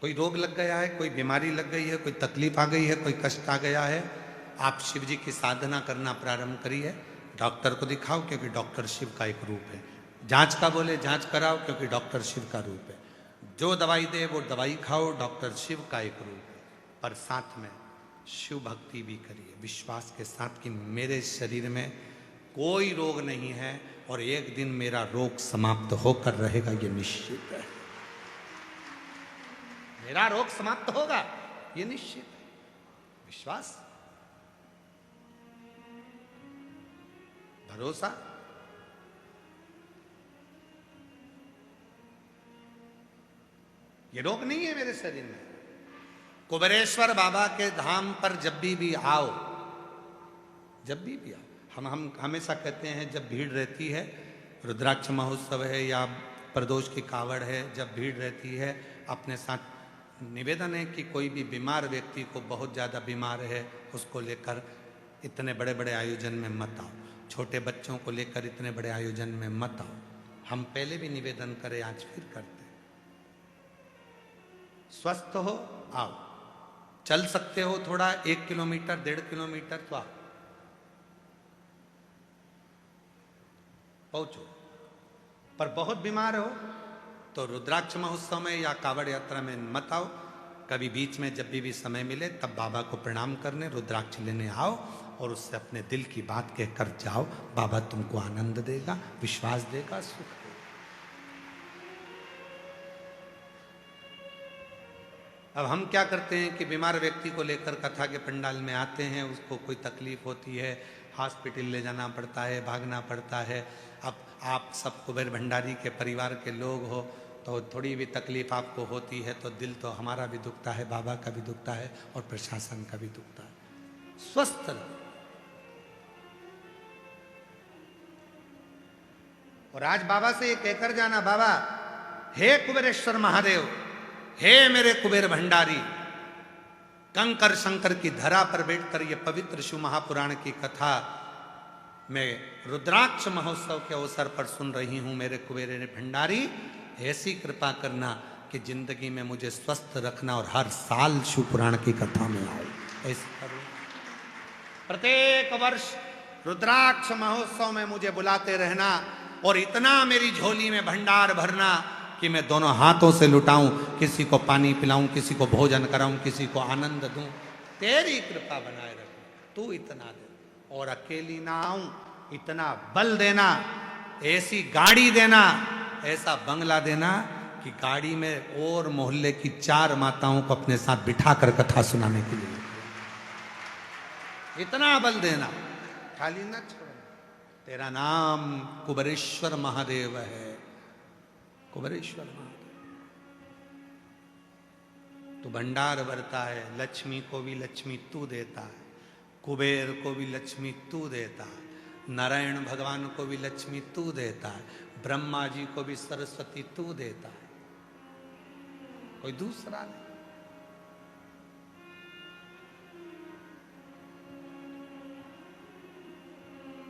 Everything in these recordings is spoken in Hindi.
कोई रोग लग गया है, कोई बीमारी लग गई है, कोई तकलीफ आ गई है, कोई कष्ट आ गया है, आप शिव जी की साधना करना प्रारंभ करिए। डॉक्टर को दिखाओ क्योंकि डॉक्टर शिव का एक रूप है। जांच का बोले जांच कराओ क्योंकि डॉक्टर शिव का रूप है। जो दवाई दे वो दवाई खाओ, डॉक्टर शिव का एक रूप है। पर साथ में शिव भक्ति भी करिए विश्वास के साथ कि मेरे शरीर में कोई रोग नहीं है और एक दिन मेरा रोग समाप्त होकर रहेगा, ये निश्चित है। मेरा रोग समाप्त होगा, ये निश्चित है। विश्वास, भरोसा। ये रोग नहीं है मेरे शरीर में। कुबेरेश्वर बाबा के धाम पर जब भी आओ, जब भी आओ, हम हमेशा कहते हैं जब भीड़ रहती है, रुद्राक्ष महोत्सव है या प्रदोष की कावड़ है, जब भीड़ रहती है, अपने साथ निवेदन है कि कोई भी बीमार व्यक्ति को, बहुत ज़्यादा बीमार है, उसको लेकर इतने बड़े बड़े आयोजन में मत आओ। छोटे बच्चों को लेकर इतने बड़े आयोजन में मत आओ। हम पहले भी निवेदन करें, आज फिर करते। स्वस्थ हो आओ, चल सकते हो थोड़ा 1 किलोमीटर 1.5 किलोमीटर तो आओ, पहुंचो। पर बहुत बीमार हो तो रुद्राक्ष महोत्सव में या कावड़ यात्रा में मत आओ। कभी बीच में जब भी समय मिले तब बाबा को प्रणाम करने, रुद्राक्ष लेने आओ और उससे अपने दिल की बात कहकर जाओ। बाबा तुमको आनंद देगा, विश्वास देगा, सुख देगा। अब हम क्या करते हैं कि बीमार व्यक्ति को लेकर कथा के पंडाल में आते हैं, उसको कोई तकलीफ होती है, हॉस्पिटल ले जाना पड़ता है, भागना पड़ता है। अब आप सब कुबेर भंडारी के परिवार के लोग हो तो थोड़ी भी तकलीफ आपको होती है तो दिल तो हमारा भी दुखता है, बाबा का भी दुखता है और प्रशासन का भी दुखता है। स्वस्थ रहो। और आज बाबा से ये कहकर जाना, बाबा हे कुबेरेश्वर महादेव, हे मेरे कुबेर भंडारी, कंकर शंकर की धरा पर बैठकर ये पवित्र शिव महापुराण की कथा मैं रुद्राक्ष महोत्सव के अवसर पर सुन रही हूं। मेरे कुबेर भंडारी ऐसी कृपा करना कि जिंदगी में मुझे स्वस्थ रखना और हर साल शिव पुराण की कथा में आए, ऐसा करो। प्रत्येक वर्ष रुद्राक्ष महोत्सव में मुझे बुलाते रहना और इतना मेरी झोली में भंडार भरना कि मैं दोनों हाथों से लुटाऊं, किसी को पानी पिलाऊं, किसी को भोजन कराऊं, किसी को आनंद दूं। तेरी कृपा बनाए रखो, तू इतना दे। और अकेली ना आऊं, इतना बल देना, ऐसी गाड़ी देना, ऐसा बंगला देना कि गाड़ी में और मोहल्ले की 4 माताओं को अपने साथ बिठाकर कथा सुनाने के लिए, इतना बल देना, खाली ना छोड़ना। तेरा नाम कुबेरेश्वर महादेव है, कुबेरेश्वर महादेव। तू भंडार भरता है, लक्ष्मी को भी लक्ष्मी तू देता है, कुबेर को भी लक्ष्मी तू देता है, नारायण भगवान को भी लक्ष्मी तू देता है, ब्रह्मा जी को भी सरस्वती तू देता है, कोई दूसरा नहीं।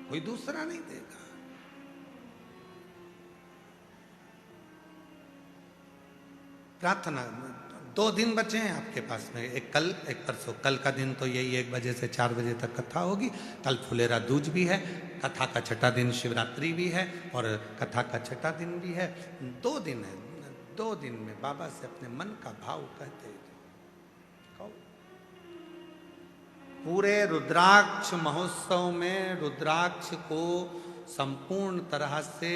कोई दूसरा नहीं देगा। प्रार्थना 2 दिन बचे हैं आपके पास में, एक कल एक परसों। कल का दिन तो यही 1 बजे से 4 बजे तक कथा होगी। कल फुलेरा दूज भी है, कथा का छठा दिन शिवरात्रि भी है और कथा का छठा दिन भी है। 2 दिन है। 2 दिन में बाबा से अपने मन का भाव कहते कहो। पूरे रुद्राक्ष महोत्सव में रुद्राक्ष को संपूर्ण तरह से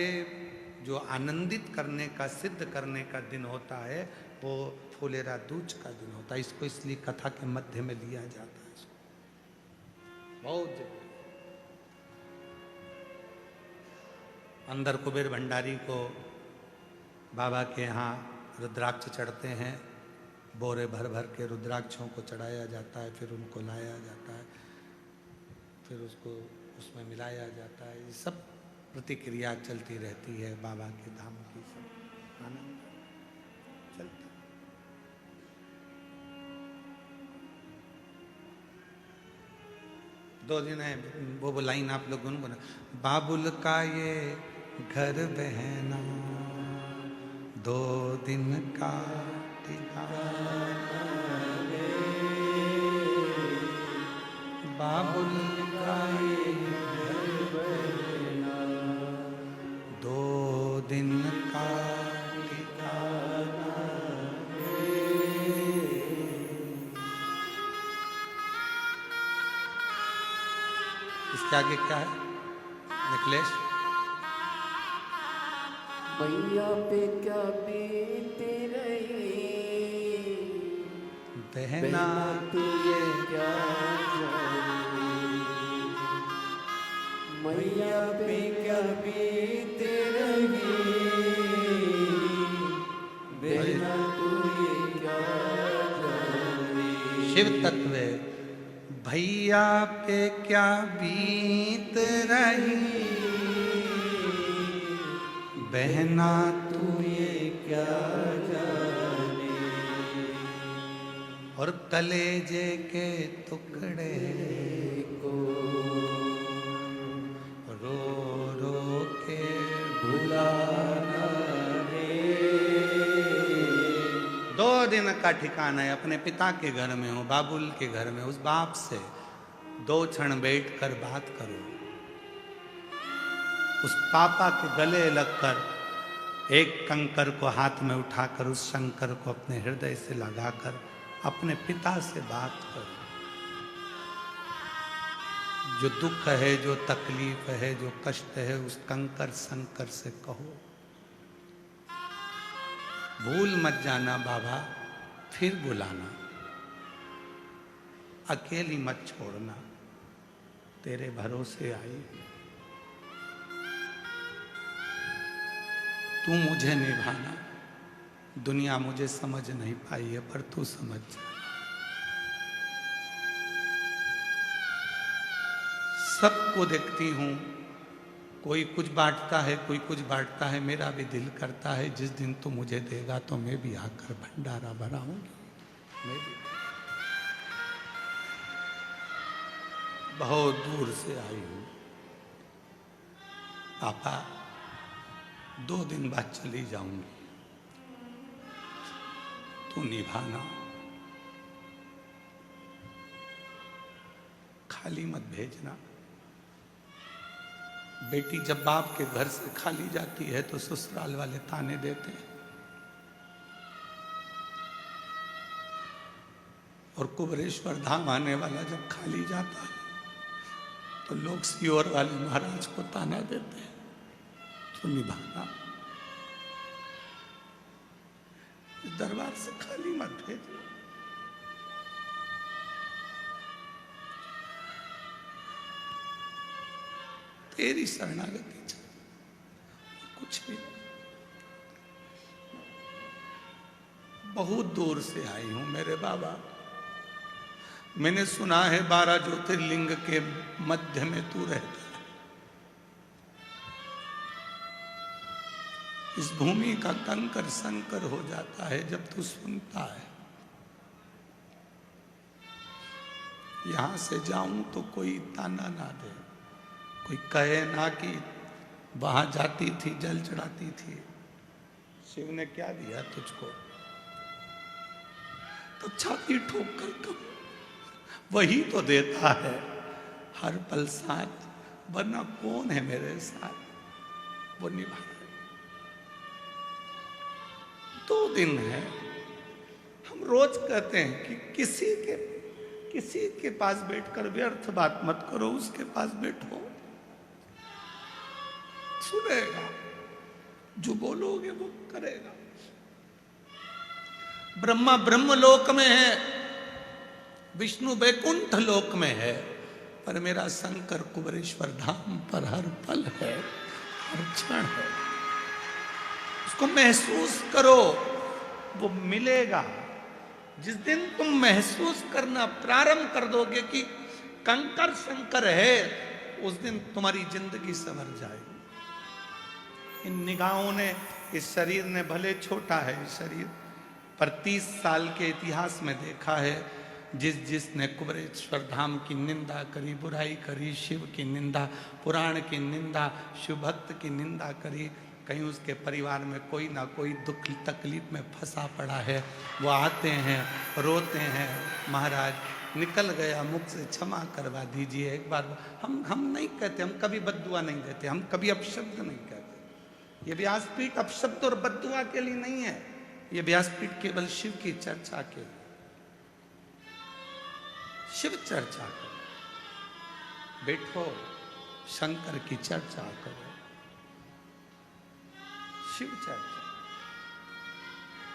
जो आनंदित करने का, सिद्ध करने का दिन होता है वो फुलेरा दूज का दिन होता है। इसको इसलिए कथा के मध्य में लिया जाता है। बहुत जरूरी। अंदर कुबेर भंडारी को बाबा के यहाँ रुद्राक्ष चढ़ते हैं, बोरे भर भर के रुद्राक्षों को चढ़ाया जाता है, फिर उनको लाया जाता है, फिर उसको उसमें मिलाया जाता है। ये सब प्रतिक्रिया चलती रहती है बाबा के धाम की, सब आनंद चलता। दो दिन है वो लाइन आप लोग गुनगुना। बाबुल का ये घर बहना 2 दिन का ठिकाना, इसके आगे क्या है निखिलेश? मैया पे क्या बीती रही बहना तू ये क्या जाने, मैया पे क्या बीती रही बहना तू ये क्या जाने। शिव तत्व भैया पे क्या बीत रही बहना तू ये क्या जाने। और कलेजे के टुकड़े को रो रो के भुलाना रे। 2 दिन का ठिकाना है, अपने पिता के घर में हो, बाबुल के घर में, उस बाप से 2 क्षण बैठ कर बात करो। उस पापा के गले लगकर एक कंकर को हाथ में उठाकर उस शंकर को अपने हृदय से लगाकर अपने पिता से बात करो। जो दुख है, जो तकलीफ है, जो कष्ट है, उस कंकर शंकर से कहो। भूल मत जाना बाबा, फिर बुलाना, अकेली मत छोड़ना, तेरे भरोसे आई। तू मुझे निभाना, दुनिया मुझे समझ नहीं पाई है पर तू समझ जा। सबको देखती हूं, कोई कुछ बांटता है, कोई कुछ बांटता है, मेरा भी दिल करता है जिस दिन तू मुझे देगा तो मैं भी आकर भंडारा भराऊंगी। मैं भी बहुत दूर से आई हूं पापा, 2 दिन बाद चली जाऊंगी, तू निभाना, खाली मत भेजना। बेटी जब बाप के घर से खाली जाती है तो ससुराल वाले ताने देते हैं, और कुबरेश्वर धाम आने वाला जब खाली जाता है तो लोग सियोर वाले महाराज को ताना देते हैं। तो निभाना, दरबार से खाली मत भेजना। तेरी शरणागति चाहिए, कुछ भी। बहुत दूर से आई हूं मेरे बाबा, मैंने सुना है 12 ज्योतिर्लिंग के मध्य में तू रहता है। इस भूमि का कंकर संकर हो जाता है जब तू सुनता है। यहां से जाऊं तो कोई ताना ना दे, कोई कहे ना कि वहां जाती थी जल चढ़ाती थी। शिव ने क्या दिया तुझको? तो छाती ठोक कर कब, वही तो देता है हर पल साथ, वरना कौन है मेरे साथ वो निभा। 2 दिन है, हम रोज कहते हैं कि किसी के पास बैठकर व्यर्थ बात मत करो, उसके पास बैठो, सुनेगा, जो बोलोगे वो करेगा। ब्रह्मा ब्रह्म लोक में है, विष्णु वैकुंठ लोक में है, पर मेरा शंकर कुबरेश्वर धाम पर हर पल है, हर क्षण है। उसको महसूस करो, वो मिलेगा। जिस दिन तुम महसूस करना प्रारंभ कर दोगे कि कंकर शंकर है, उस दिन तुम्हारी जिंदगी संवर जाएगी। इन निगाहों ने, इस शरीर ने भले छोटा है शरीर, पर 30 साल के इतिहास में देखा है, जिसने कुबरेश्वर धाम की निंदा करी, बुराई करी, शिव की निंदा, पुराण की निंदा, शिव भक्त की निंदा करी, कहीं उसके परिवार में कोई ना कोई दुख तकलीफ में फंसा पड़ा है, वो आते हैं, रोते हैं, महाराज निकल गया मुख से, क्षमा करवा दीजिए। एक बार हम नहीं कहते, हम कभी बद्दुआ नहीं देते, हम कभी अपशब्द नहीं कहते। ये व्यासपीठ अपशब्द और बद्दुआ के लिए नहीं है, ये व्यासपीठ केवल शिव की चर्चा के लिए, शिव चर्चा करो। बैठो, शंकर की चर्चा करो, शिव चर्चा।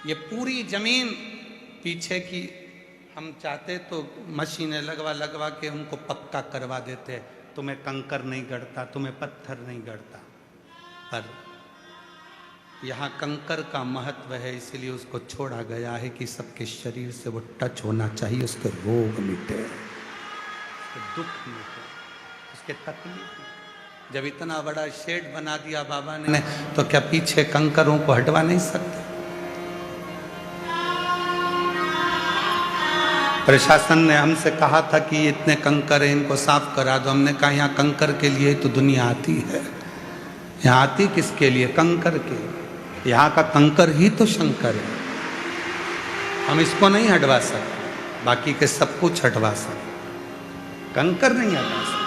ये पूरी जमीन पीछे की हम चाहते तो मशीनें लगवा लगवा के उनको पक्का करवा देते, तुम्हें कंकर नहीं गड़ता, तुम्हें पत्थर नहीं गड़ता। पर यहाँ कंकर का महत्व है, इसलिए उसको छोड़ा गया है कि सबके शरीर से वो टच होना चाहिए, उसके रोग मिटे, उसके दुख मिटे, उसके तकलीफ। जब इतना बड़ा शेड बना दिया बाबा ने, तो क्या पीछे कंकरों को हटवा नहीं सकते? प्रशासन ने हमसे कहा था कि इतने कंकर हैं, इनको साफ करा दो। हमने कहा यहाँ कंकर के लिए तो दुनिया आती है, यहाँ आती किसके लिए? कंकर के। यहाँ का कंकर ही तो शंकर है, हम इसको नहीं हटवा सकते, बाकी के सब कुछ हटवा सकते, कंकर नहीं हटवा सकते।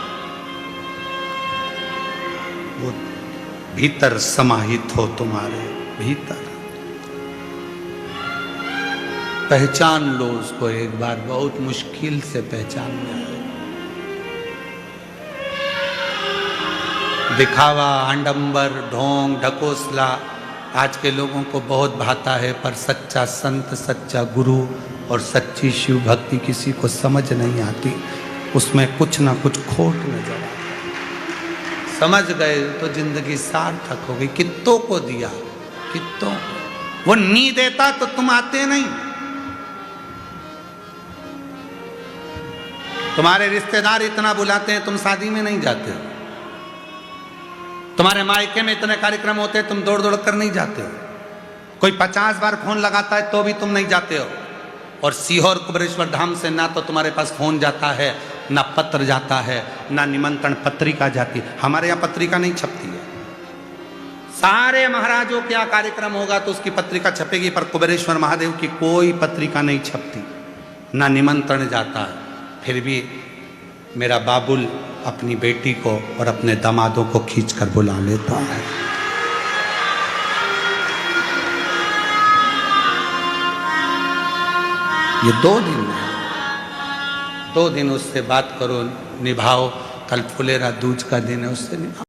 वो भीतर समाहित हो, तुम्हारे भीतर पहचान लो उसको एक बार, बहुत मुश्किल से पहचान में। दिखावा, आडंबर, ढोंग, ढकोसला आज के लोगों को बहुत भाता है, पर सच्चा संत, सच्चा गुरु और सच्ची शिव भक्ति किसी को समझ नहीं आती, उसमें कुछ ना कुछ खोट नजर आता है। समझ गए तो जिंदगी सार्थक हो गई। कित्तों को दिया, कित्तों को, वो नहीं देता तो तुम आते नहीं। तुम्हारे रिश्तेदार इतना बुलाते हैं, तुम शादी में नहीं जाते हो। तुम्हारे मायके में इतने कार्यक्रम होते हैं, तुम दौड़ दौड़ कर नहीं जाते हो। कोई 50 बार फोन लगाता है तो भी तुम नहीं जाते हो। और सीहोर कुबेरेश्वर धाम से ना तो तुम्हारे पास फोन जाता है, ना पत्र जाता है, ना निमंत्रण पत्रिका जाती है। हमारे यहाँ पत्रिका नहीं छपती है। सारे महाराजों के यहाँ कार्यक्रम होगा तो उसकी पत्रिका छपेगी, पर कुबेरेश्वर महादेव की कोई पत्रिका नहीं छपती, ना निमंत्रण जाता है। फिर भी मेरा बाबुल अपनी बेटी को और अपने दामादों को खींच कर बुला लेता है। ये 2 दिन है, 2 दिन उससे बात करो, निभाओ। कल फुलेरा दूज का दिन है, उससे निभाओ।